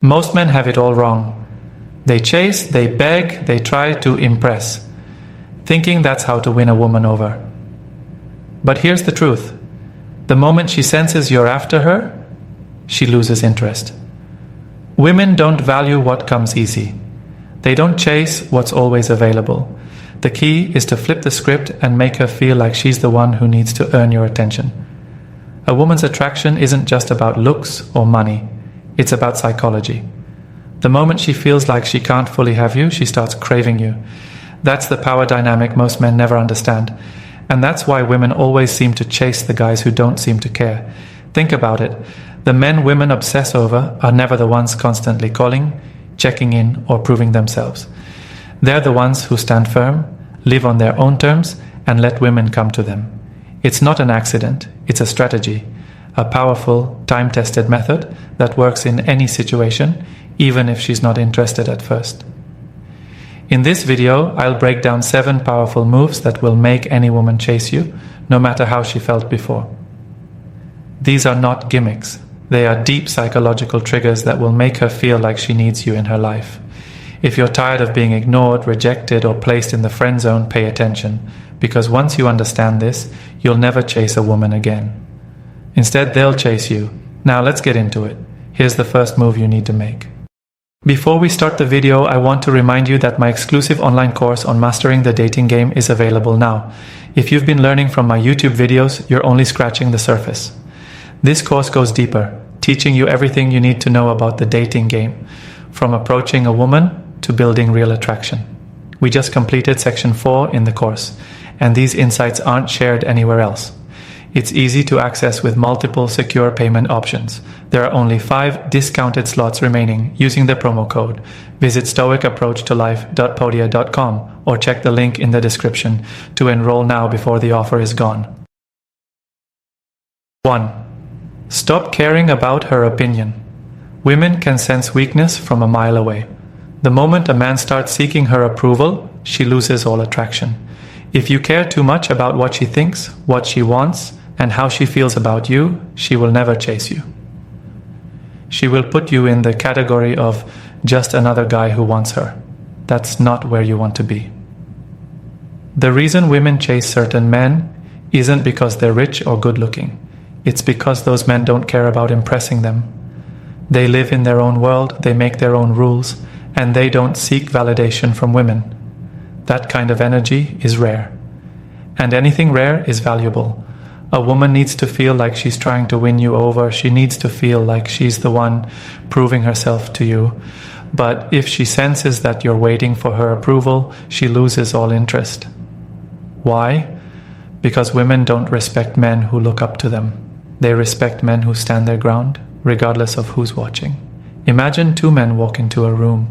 Most men have it all wrong. They chase, they beg, they try to impress, thinking that's how to win a woman over. But here's the truth. The moment she senses you're after her, she loses interest. Women don't value what comes easy. They don't chase what's always available. The key is to flip the script and make her feel like she's the one who needs to earn your attention. A woman's attraction isn't just about looks or money. It's about psychology. The moment she feels like she can't fully have you, she starts craving you. That's the power dynamic most men never understand. And that's why women always seem to chase the guys who don't seem to care. Think about it. The men women obsess over are never the ones constantly calling, checking in, or proving themselves. They're the ones who stand firm, live on their own terms, and let women come to them. It's not an accident, it's a strategy, a powerful, time-tested method that works in any situation, even if she's not interested at first. In this video, I'll break down 7 powerful moves that will make any woman chase you, no matter how she felt before. These are not gimmicks. They are deep psychological triggers that will make her feel like she needs you in her life. If you're tired of being ignored, rejected, or placed in the friend zone, pay attention, because once you understand this, you'll never chase a woman again. Instead, they'll chase you. Now let's get into it. Here's the first move you need to make. Before we start the video, I want to remind you that my exclusive online course on mastering the dating game is available now. If you've been learning from my YouTube videos, you're only scratching the surface. This course goes deeper, teaching you everything you need to know about the dating game, from approaching a woman to building real attraction. We just completed section 4 in the course, and these insights aren't shared anywhere else. It's easy to access with multiple secure payment options. There are only 5 discounted slots remaining using the promo code. Visit stoicapproachtolife.podia.com or check the link in the description to enroll now before the offer is gone. 1. Stop caring about her opinion. Women can sense weakness from a mile away. The moment a man starts seeking her approval, she loses all attraction. If you care too much about what she thinks, what she wants, and how she feels about you, she will never chase you. She will put you in the category of just another guy who wants her. That's not where you want to be. The reason women chase certain men isn't because they're rich or good looking. It's because those men don't care about impressing them. They live in their own world, they make their own rules, and they don't seek validation from women. That kind of energy is rare. And anything rare is valuable. A woman needs to feel like she's trying to win you over. She needs to feel like she's the one proving herself to you. But if she senses that you're waiting for her approval, she loses all interest. Why? Because women don't respect men who look up to them. They respect men who stand their ground, regardless of who's watching. Imagine 2 men walk into a room.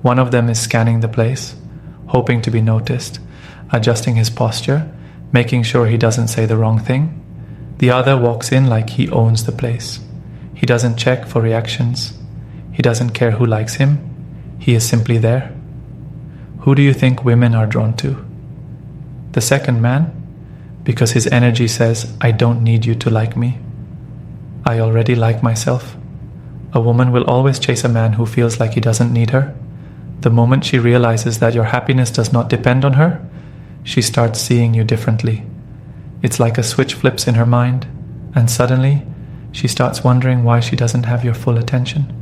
One of them is scanning the place, hoping to be noticed, adjusting his posture, making sure he doesn't say the wrong thing. The other walks in like he owns the place. He doesn't check for reactions. He doesn't care who likes him. He is simply there. Who do you think women are drawn to? The second man, because his energy says, I don't need you to like me. I already like myself. A woman will always chase a man who feels like he doesn't need her. The moment she realizes that your happiness does not depend on her, she starts seeing you differently. It's like a switch flips in her mind, and suddenly she starts wondering why she doesn't have your full attention.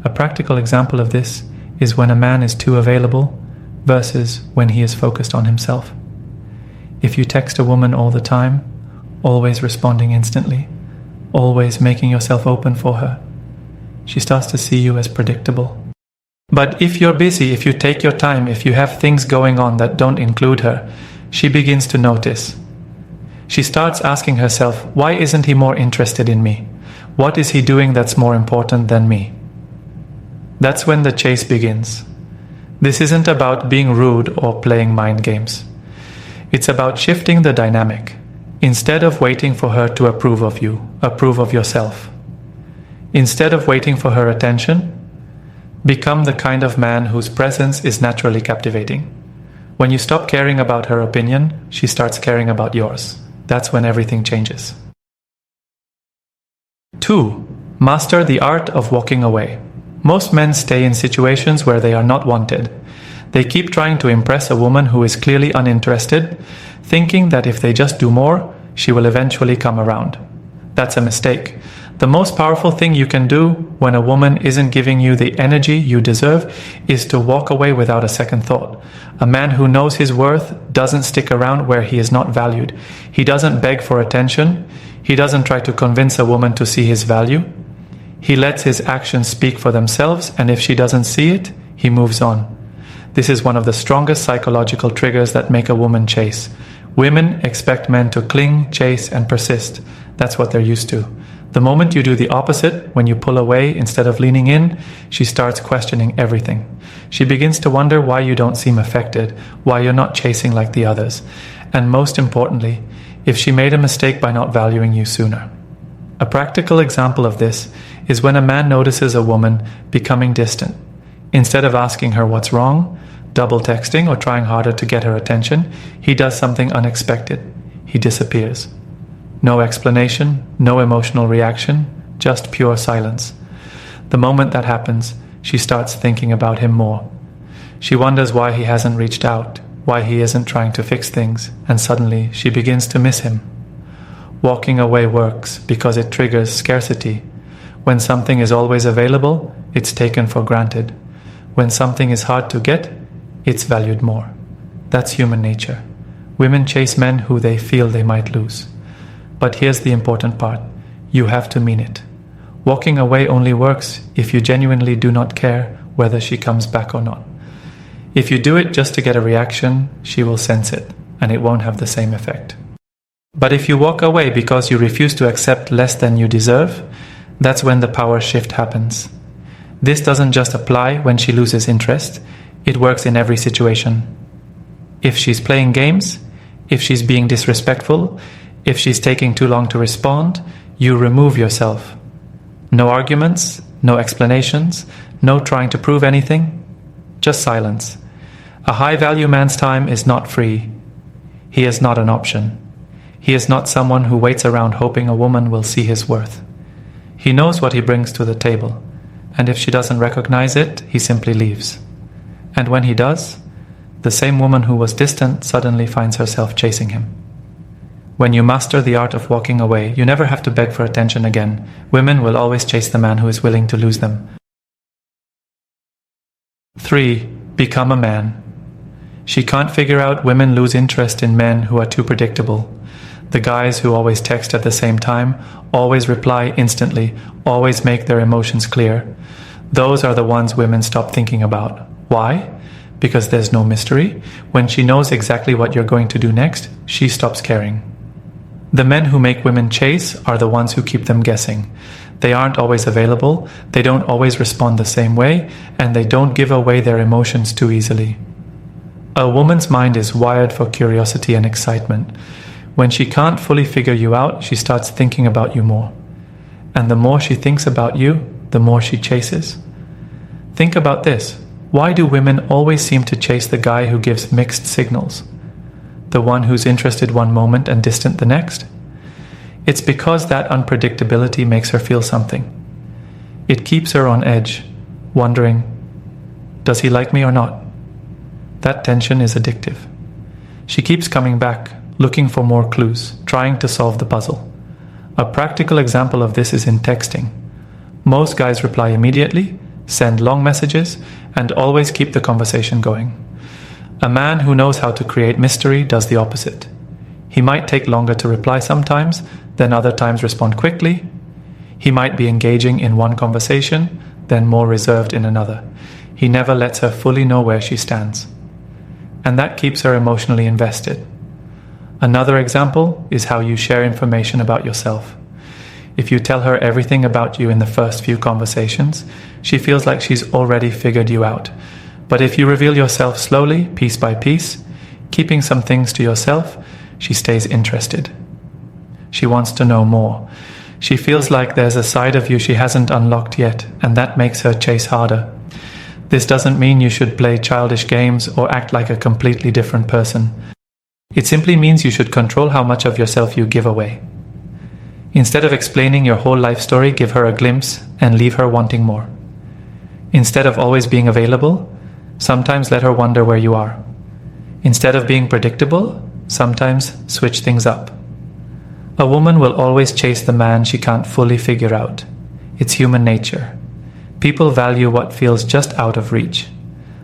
A practical example of this is when a man is too available versus when he is focused on himself. If you text a woman all the time, always responding instantly, always making yourself open for her, she starts to see you as predictable. But if you're busy, if you take your time, if you have things going on that don't include her, she begins to notice. She starts asking herself, why isn't he more interested in me? What is he doing that's more important than me? That's when the chase begins. This isn't about being rude or playing mind games. It's about shifting the dynamic. Instead of waiting for her to approve of you, approve of yourself. Instead of waiting for her attention, become the kind of man whose presence is naturally captivating. When you stop caring about her opinion, she starts caring about yours. That's when everything changes. 2. Master the art of walking away. Most men stay in situations where they are not wanted. They keep trying to impress a woman who is clearly uninterested, thinking that if they just do more, she will eventually come around. That's a mistake. The most powerful thing you can do when a woman isn't giving you the energy you deserve is to walk away without a second thought. A man who knows his worth doesn't stick around where he is not valued. He doesn't beg for attention. He doesn't try to convince a woman to see his value. He lets his actions speak for themselves, and if she doesn't see it, he moves on. This is one of the strongest psychological triggers that make a woman chase. Women expect men to cling, chase, and persist. That's what they're used to. The moment you do the opposite, when you pull away instead of leaning in, she starts questioning everything. She begins to wonder why you don't seem affected, why you're not chasing like the others, and most importantly, if she made a mistake by not valuing you sooner. A practical example of this is when a man notices a woman becoming distant. Instead of asking her what's wrong, double texting, or trying harder to get her attention, he does something unexpected. He disappears. No explanation, no emotional reaction, just pure silence. The moment that happens, she starts thinking about him more. She wonders why he hasn't reached out, why he isn't trying to fix things, and suddenly she begins to miss him. Walking away works because it triggers scarcity. When something is always available, it's taken for granted. When something is hard to get, it's valued more. That's human nature. Women chase men who they feel they might lose. But here's the important part. You have to mean it. Walking away only works if you genuinely do not care whether she comes back or not. If you do it just to get a reaction, she will sense it, and it won't have the same effect. But if you walk away because you refuse to accept less than you deserve, that's when the power shift happens. This doesn't just apply when she loses interest, it works in every situation. If she's playing games, if she's being disrespectful, if she's taking too long to respond, you remove yourself. No arguments, no explanations, no trying to prove anything, just silence. A high-value man's time is not free. He is not an option. He is not someone who waits around hoping a woman will see his worth. He knows what he brings to the table, and if she doesn't recognize it, he simply leaves. And when he does, the same woman who was distant suddenly finds herself chasing him. When you master the art of walking away, you never have to beg for attention again. Women will always chase the man who is willing to lose them. 3. Become a man. She can't figure out women lose interest in men who are too predictable. The guys who always text at the same time, always reply instantly, always make their emotions clear. Those are the ones women stop thinking about. Why? Because there's no mystery. When she knows exactly what you're going to do next, she stops caring. The men who make women chase are the ones who keep them guessing. They aren't always available, they don't always respond the same way, and they don't give away their emotions too easily. A woman's mind is wired for curiosity and excitement. When she can't fully figure you out, she starts thinking about you more. And the more she thinks about you, the more she chases. Think about this. Why do women always seem to chase the guy who gives mixed signals? The one who's interested one moment and distant the next? It's because that unpredictability makes her feel something. It keeps her on edge, wondering, does he like me or not? That tension is addictive. She keeps coming back, looking for more clues, trying to solve the puzzle. A practical example of this is in texting. Most guys reply immediately, send long messages, and always keep the conversation going. A man who knows how to create mystery does the opposite. He might take longer to reply sometimes, then other times respond quickly. He might be engaging in one conversation, then more reserved in another. He never lets her fully know where she stands. And that keeps her emotionally invested. Another example is how you share information about yourself. If you tell her everything about you in the first few conversations, she feels like she's already figured you out. But if you reveal yourself slowly, piece by piece, keeping some things to yourself, she stays interested. She wants to know more. She feels like there's a side of you she hasn't unlocked yet, and that makes her chase harder. This doesn't mean you should play childish games or act like a completely different person. It simply means you should control how much of yourself you give away. Instead of explaining your whole life story, give her a glimpse and leave her wanting more. Instead of always being available, sometimes let her wonder where you are. Instead of being predictable, sometimes switch things up. A woman will always chase the man she can't fully figure out. It's human nature. People value what feels just out of reach.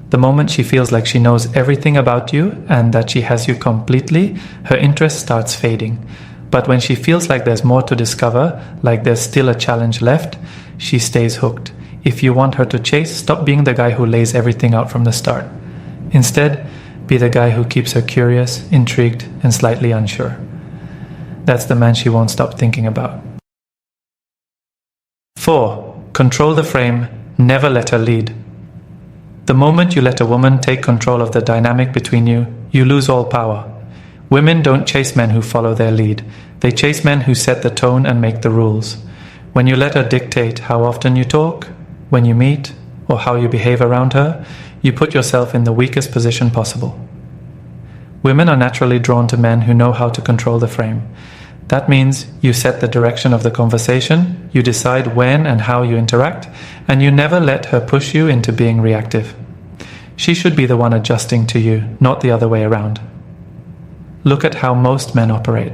The moment she feels like she knows everything about you and that she has you completely, her interest starts fading. But when she feels like there's more to discover, like there's still a challenge left, she stays hooked. If you want her to chase, stop being the guy who lays everything out from the start. Instead, be the guy who keeps her curious, intrigued, and slightly unsure. That's the man she won't stop thinking about. 4. Control the frame, never let her lead. The moment you let a woman take control of the dynamic between you, you lose all power. Women don't chase men who follow their lead. They chase men who set the tone and make the rules. When you let her dictate how often you talk, when you meet, or how you behave around her, you put yourself in the weakest position possible. Women are naturally drawn to men who know how to control the frame. That means you set the direction of the conversation, you decide when and how you interact, and you never let her push you into being reactive. She should be the one adjusting to you, not the other way around. Look at how most men operate.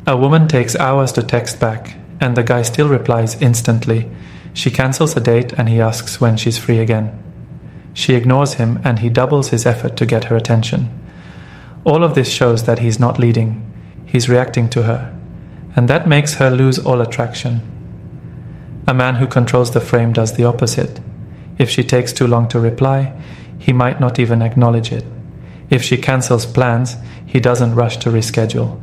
A woman takes hours to text back, and the guy still replies instantly. She cancels a date and he asks when she's free again. She ignores him and he doubles his effort to get her attention. All of this shows that he's not leading. He's reacting to her, and that makes her lose all attraction. A man who controls the frame does the opposite. If she takes too long to reply, he might not even acknowledge it. If she cancels plans, he doesn't rush to reschedule.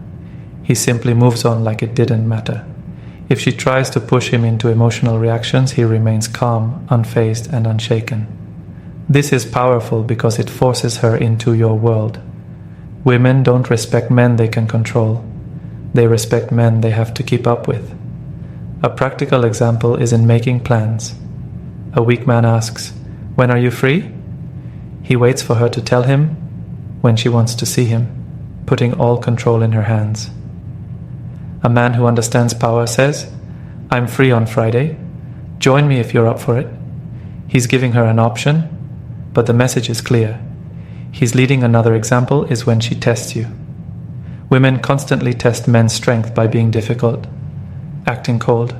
He simply moves on like it didn't matter. If she tries to push him into emotional reactions, he remains calm, unfazed, and unshaken. This is powerful because it forces her into your world. Women don't respect men they can control. They respect men they have to keep up with. A practical example is in making plans. A weak man asks, "When are you free?" He waits for her to tell him when she wants to see him, putting all control in her hands. A man who understands power says, "I'm free on Friday. Join me if you're up for it." He's giving her an option, but the message is clear. He's leading. Another example is when she tests you. Women constantly test men's strength by being difficult, acting cold,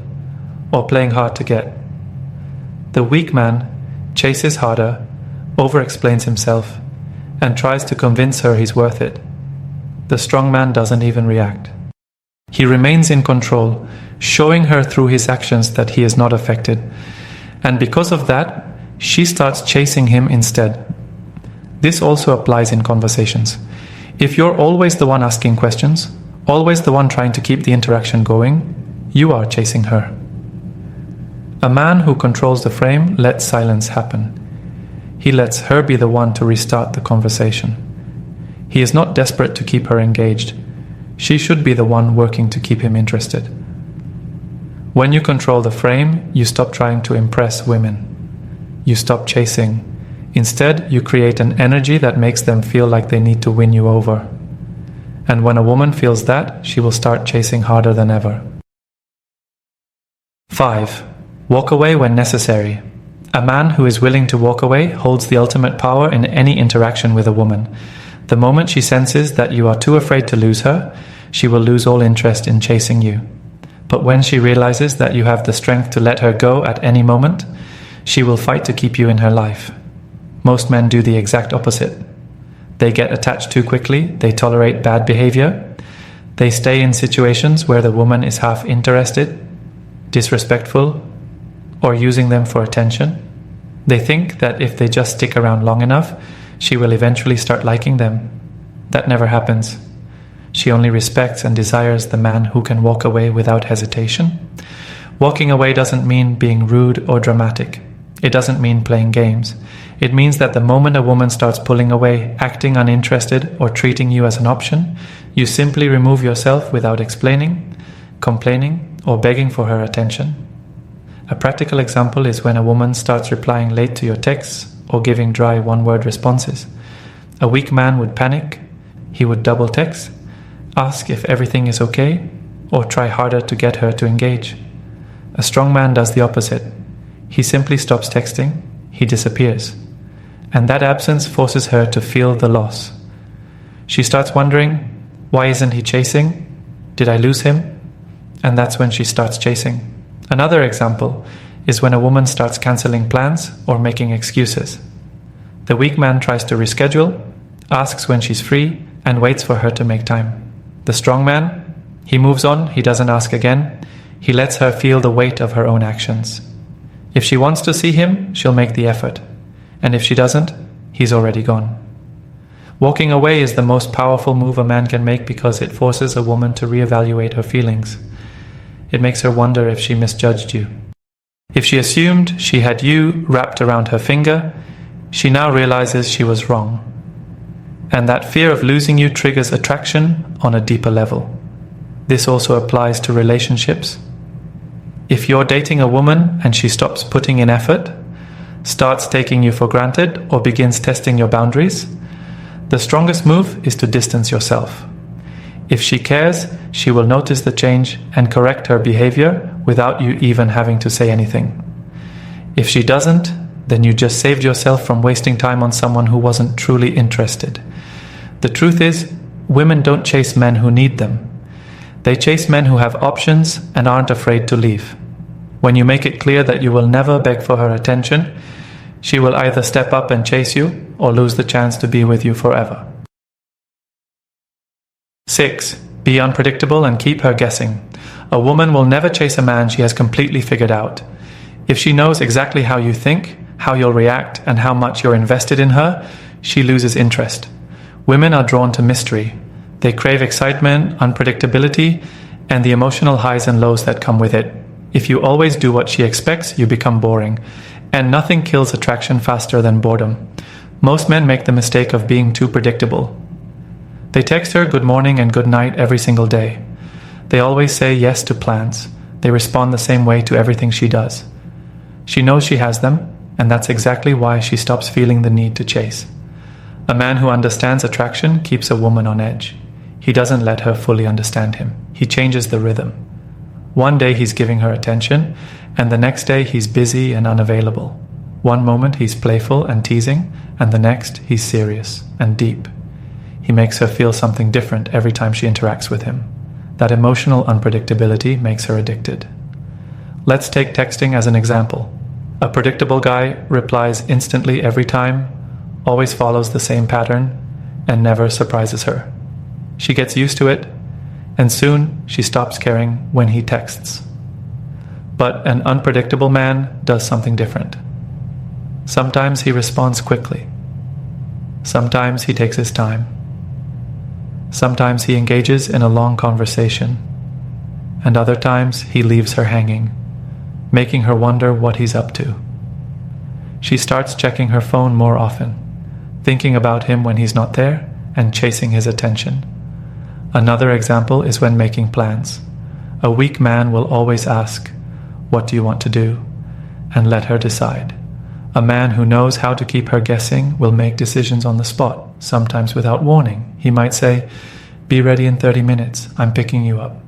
or playing hard to get. The weak man chases harder, over-explains himself, and tries to convince her he's worth it. The strong man doesn't even react. He remains in control, showing her through his actions that he is not affected. And because of that, she starts chasing him instead. This also applies in conversations. If you're always the one asking questions, always the one trying to keep the interaction going, you are chasing her. A man who controls the frame lets silence happen. He lets her be the one to restart the conversation. He is not desperate to keep her engaged. She should be the one working to keep him interested. When you control the frame, you stop trying to impress women. You stop chasing. Instead, you create an energy that makes them feel like they need to win you over. And when a woman feels that, she will start chasing harder than ever. 5. Walk away when necessary. A man who is willing to walk away holds the ultimate power in any interaction with a woman. The moment she senses that you are too afraid to lose her, she will lose all interest in chasing you. But when she realizes that you have the strength to let her go at any moment, she will fight to keep you in her life. Most men do the exact opposite. They get attached too quickly, they tolerate bad behavior, they stay in situations where the woman is half interested, disrespectful, or using them for attention. They think that if they just stick around long enough, she will eventually start liking them. That never happens. She only respects and desires the man who can walk away without hesitation. Walking away doesn't mean being rude or dramatic. It doesn't mean playing games. It means that the moment a woman starts pulling away, acting uninterested, or treating you as an option, you simply remove yourself without explaining, complaining, or begging for her attention. A practical example is when a woman starts replying late to your texts or giving dry one-word responses. A weak man would panic. He would double text, ask if everything is okay, or try harder to get her to engage. A strong man does the opposite. He simply stops texting, he disappears. And that absence forces her to feel the loss. She starts wondering, why isn't he chasing? Did I lose him? And that's when she starts chasing. Another example is when a woman starts cancelling plans or making excuses. The weak man tries to reschedule, asks when she's free, and waits for her to make time. The strong man, he moves on, he doesn't ask again, he lets her feel the weight of her own actions. If she wants to see him, she'll make the effort. And if she doesn't, he's already gone. Walking away is the most powerful move a man can make because it forces a woman to reevaluate her feelings. It makes her wonder if she misjudged you. If she assumed she had you wrapped around her finger, she now realizes she was wrong. And that fear of losing you triggers attraction on a deeper level. This also applies to relationships. If you're dating a woman and she stops putting in effort, starts taking you for granted, or begins testing your boundaries, the strongest move is to distance yourself. If she cares, she will notice the change and correct her behavior without you even having to say anything. If she doesn't, then you just saved yourself from wasting time on someone who wasn't truly interested. The truth is, women don't chase men who need them. They chase men who have options and aren't afraid to leave. When you make it clear that you will never beg for her attention, she will either step up and chase you or lose the chance to be with you forever. 6. Be unpredictable and keep her guessing. A woman will never chase a man she has completely figured out. If she knows exactly how you think, how you'll react, and how much you're invested in her, she loses interest. Women are drawn to mystery. They crave excitement, unpredictability, and the emotional highs and lows that come with it. If you always do what she expects, you become boring. And nothing kills attraction faster than boredom. Most men make the mistake of being too predictable. They text her good morning and good night every single day. They always say yes to plans. They respond the same way to everything she does. She knows she has them, and that's exactly why she stops feeling the need to chase. A man who understands attraction keeps a woman on edge. He doesn't let her fully understand him. He changes the rhythm. One day he's giving her attention, and the next day he's busy and unavailable. One moment he's playful and teasing, and the next he's serious and deep. He makes her feel something different every time she interacts with him. That emotional unpredictability makes her addicted. Let's take texting as an example. A predictable guy replies instantly every time, always follows the same pattern, and never surprises her. She gets used to it, and soon she stops caring when he texts. But an unpredictable man does something different. Sometimes he responds quickly. Sometimes he takes his time. Sometimes he engages in a long conversation. And other times he leaves her hanging, making her wonder what he's up to. She starts checking her phone more often, thinking about him when he's not there, and chasing his attention. Another example is when making plans. A weak man will always ask, "What do you want to do?" and let her decide. A man who knows how to keep her guessing will make decisions on the spot, sometimes without warning. He might say, "Be ready in 30 minutes, I'm picking you up."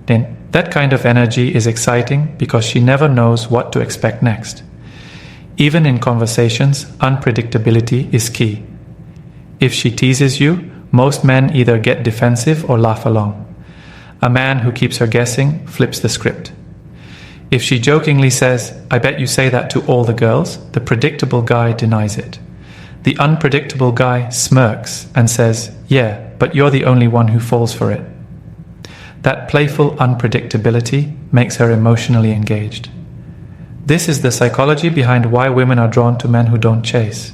Then that kind of energy is exciting because she never knows what to expect next. Even in conversations, unpredictability is key. If she teases you, most men either get defensive or laugh along. A man who keeps her guessing flips the script. If she jokingly says, "I bet you say that to all the girls," the predictable guy denies it. The unpredictable guy smirks and says, "Yeah, but you're the only one who falls for it." That playful unpredictability makes her emotionally engaged. This is the psychology behind why women are drawn to men who don't chase.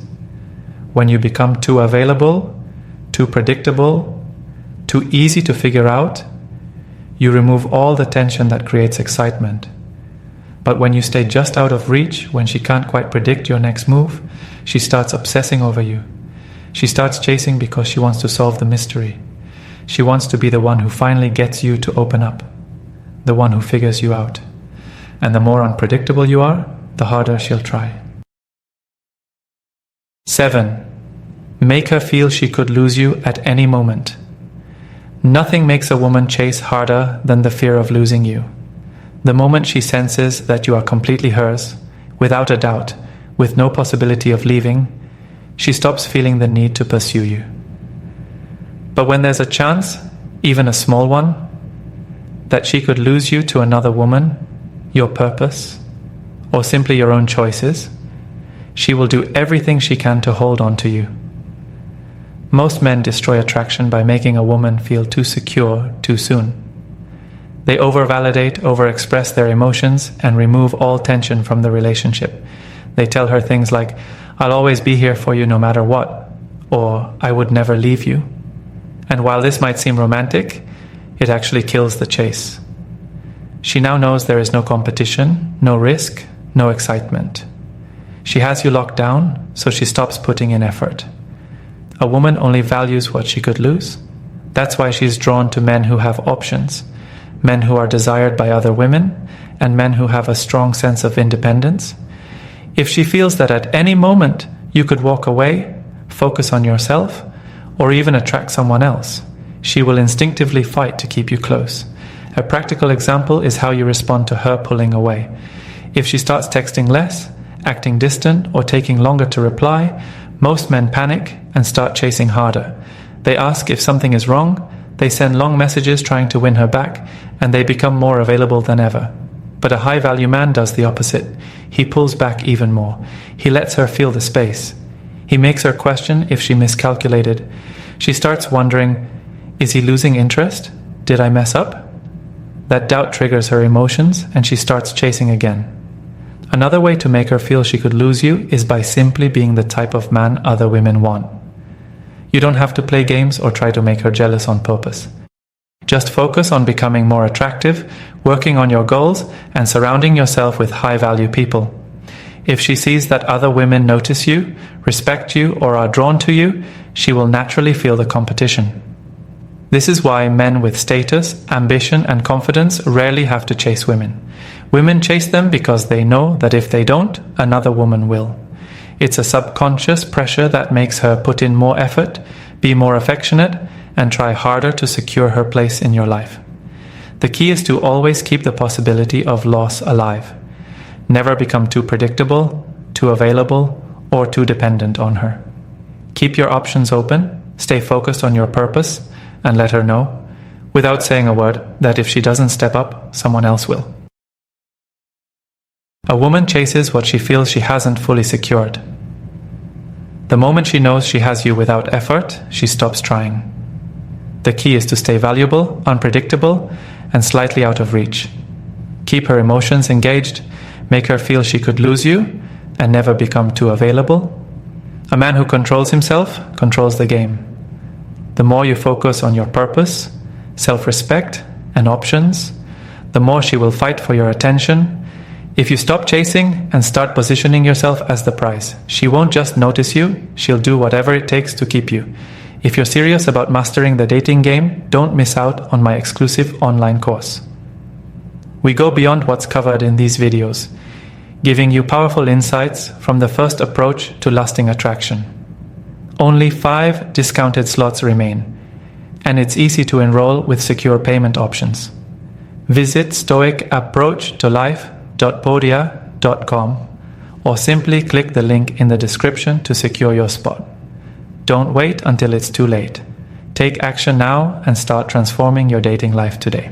When you become too available, too predictable, too easy to figure out, you remove all the tension that creates excitement. But when you stay just out of reach, when she can't quite predict your next move, she starts obsessing over you. She starts chasing because she wants to solve the mystery. She wants to be the one who finally gets you to open up, the one who figures you out. And the more unpredictable you are, the harder she'll try. 7. Make her feel she could lose you at any moment. Nothing makes a woman chase harder than the fear of losing you. The moment she senses that you are completely hers, without a doubt, with no possibility of leaving, she stops feeling the need to pursue you. But when there's a chance, even a small one, that she could lose you to another woman, your purpose, or simply your own choices, she will do everything she can to hold on to you. Most men destroy attraction by making a woman feel too secure too soon. They over-validate, over-express their emotions, and remove all tension from the relationship. They tell her things like, "I'll always be here for you no matter what," or "I would never leave you." And while this might seem romantic, it actually kills the chase. She now knows there is no competition, no risk, no excitement. She has you locked down, so she stops putting in effort. A woman only values what she could lose. That's why she's drawn to men who have options, men who are desired by other women, and men who have a strong sense of independence. If she feels that at any moment you could walk away, focus on yourself, or even attract someone else, she will instinctively fight to keep you close. A practical example is how you respond to her pulling away. If she starts texting less, acting distant, or taking longer to reply, most men panic and start chasing harder. They ask if something is wrong, they send long messages trying to win her back, and they become more available than ever. But a high-value man does the opposite. He pulls back even more. He lets her feel the space. He makes her question if she miscalculated. She starts wondering, is he losing interest? Did I mess up? That doubt triggers her emotions, and she starts chasing again. Another way to make her feel she could lose you is by simply being the type of man other women want. You don't have to play games or try to make her jealous on purpose. Just focus on becoming more attractive, working on your goals, and surrounding yourself with high-value people. If she sees that other women notice you, respect you, or are drawn to you, she will naturally feel the competition. This is why men with status, ambition, and confidence rarely have to chase women. Women chase them because they know that if they don't, another woman will. It's a subconscious pressure that makes her put in more effort, be more affectionate, and try harder to secure her place in your life. The key is to always keep the possibility of loss alive. Never become too predictable, too available, or too dependent on her. Keep your options open, stay focused on your purpose, and let her know, without saying a word, that if she doesn't step up, someone else will. A woman chases what she feels she hasn't fully secured. The moment she knows she has you without effort, she stops trying. The key is to stay valuable, unpredictable, and slightly out of reach. Keep her emotions engaged, make her feel she could lose you, and never become too available. A man who controls himself controls the game. The more you focus on your purpose, self-respect, and options, the more she will fight for your attention. If you stop chasing and start positioning yourself as the prize, she won't just notice you, she'll do whatever it takes to keep you. If you're serious about mastering the dating game, don't miss out on my exclusive online course. We go beyond what's covered in these videos, giving you powerful insights from the first approach to lasting attraction. Only 5 discounted slots remain, and it's easy to enroll with secure payment options. Visit stoicapproachtolife.podia.com or simply click the link in the description to secure your spot. Don't wait until it's too late. Take action now and start transforming your dating life today.